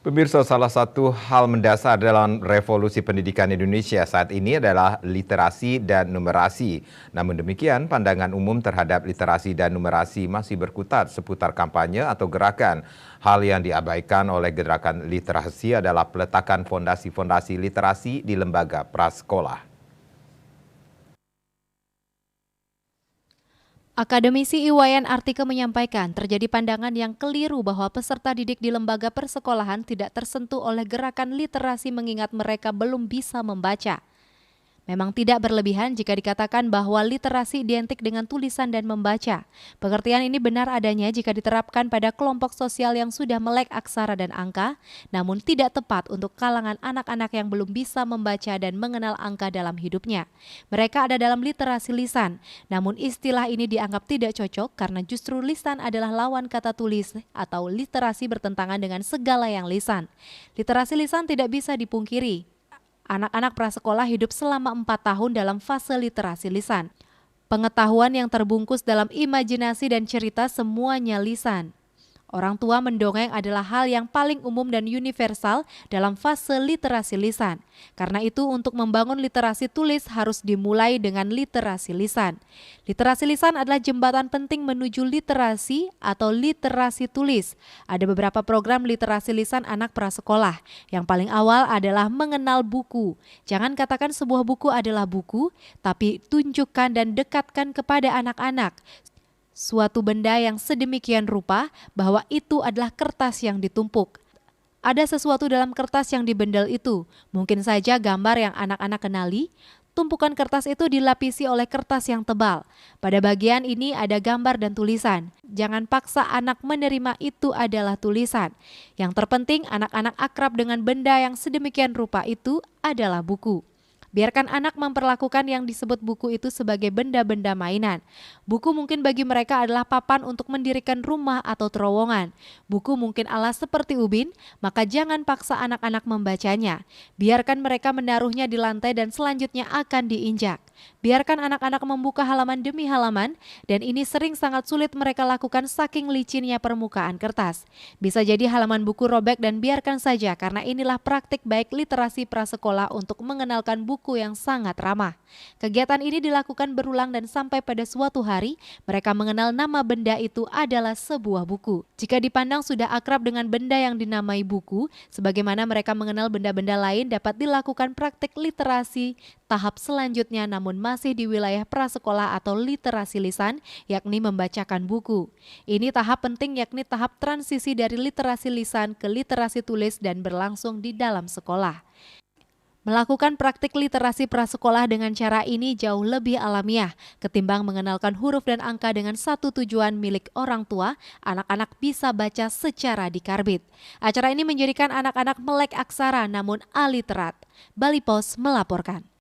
Pemirsa, salah satu hal mendasar dalam revolusi pendidikan Indonesia saat ini adalah literasi dan numerasi. Namun demikian, pandangan umum terhadap literasi dan numerasi masih berkutat seputar kampanye atau gerakan. Hal yang diabaikan oleh gerakan literasi adalah peletakan fondasi-fondasi literasi di lembaga prasekolah. Akademisi Iwayan Artika menyampaikan terjadi pandangan yang keliru bahwa peserta didik di lembaga persekolahan tidak tersentuh oleh gerakan literasi mengingat mereka belum bisa membaca. Memang tidak berlebihan jika dikatakan bahwa literasi identik dengan tulisan dan membaca. Pengertian ini benar adanya jika diterapkan pada kelompok sosial yang sudah melek aksara dan angka, namun tidak tepat untuk kalangan anak-anak yang belum bisa membaca dan mengenal angka dalam hidupnya. Mereka ada dalam literasi lisan, namun istilah ini dianggap tidak cocok karena justru lisan adalah lawan kata tulis atau literasi bertentangan dengan segala yang lisan. Literasi lisan tidak bisa dipungkiri. Anak-anak prasekolah hidup selama 4 tahun dalam fase literasi lisan. Pengetahuan yang terbungkus dalam imajinasi dan cerita semuanya lisan. Orang tua mendongeng adalah hal yang paling umum dan universal dalam fase literasi lisan. Karena itu untuk membangun literasi tulis harus dimulai dengan literasi lisan. Literasi lisan adalah jembatan penting menuju literasi atau literasi tulis. Ada beberapa program literasi lisan anak prasekolah. Yang paling awal adalah mengenal buku. Jangan katakan sebuah buku adalah buku, tapi tunjukkan dan dekatkan kepada anak-anak suatu benda yang sedemikian rupa bahwa itu adalah kertas yang ditumpuk. Ada sesuatu dalam kertas yang dibendel itu, mungkin saja gambar yang anak-anak kenali. Tumpukan kertas itu dilapisi oleh kertas yang tebal. Pada bagian ini ada gambar dan tulisan. Jangan paksa anak menerima itu adalah tulisan. Yang terpenting anak-anak akrab dengan benda yang sedemikian rupa itu adalah buku. Biarkan anak memperlakukan yang disebut buku itu sebagai benda-benda mainan. Buku mungkin bagi mereka adalah papan untuk mendirikan rumah atau terowongan. Buku mungkin alas seperti ubin, maka jangan paksa anak-anak membacanya. Biarkan mereka menaruhnya di lantai dan selanjutnya akan diinjak. Biarkan anak-anak membuka halaman demi halaman, dan ini sering sangat sulit mereka lakukan saking licinnya permukaan kertas. Bisa jadi halaman buku robek dan biarkan saja karena inilah praktik baik literasi prasekolah untuk mengenalkan buku yang sangat ramah. Kegiatan ini dilakukan berulang dan sampai pada suatu hari mereka mengenal nama benda itu adalah sebuah buku. Jika dipandang sudah akrab dengan benda yang dinamai buku, sebagaimana mereka mengenal benda-benda lain dapat dilakukan praktik literasi tahap selanjutnya namun masih di wilayah prasekolah atau literasi lisan, yakni membacakan buku. Ini tahap penting yakni tahap transisi dari literasi lisan ke literasi tulis dan berlangsung di dalam sekolah. Melakukan praktik literasi prasekolah dengan cara ini jauh lebih alamiah ketimbang mengenalkan huruf dan angka dengan satu tujuan milik orang tua, anak-anak bisa baca secara dikarbit. Acara ini menjadikan anak-anak melek aksara namun aliterat. Bali Pos melaporkan.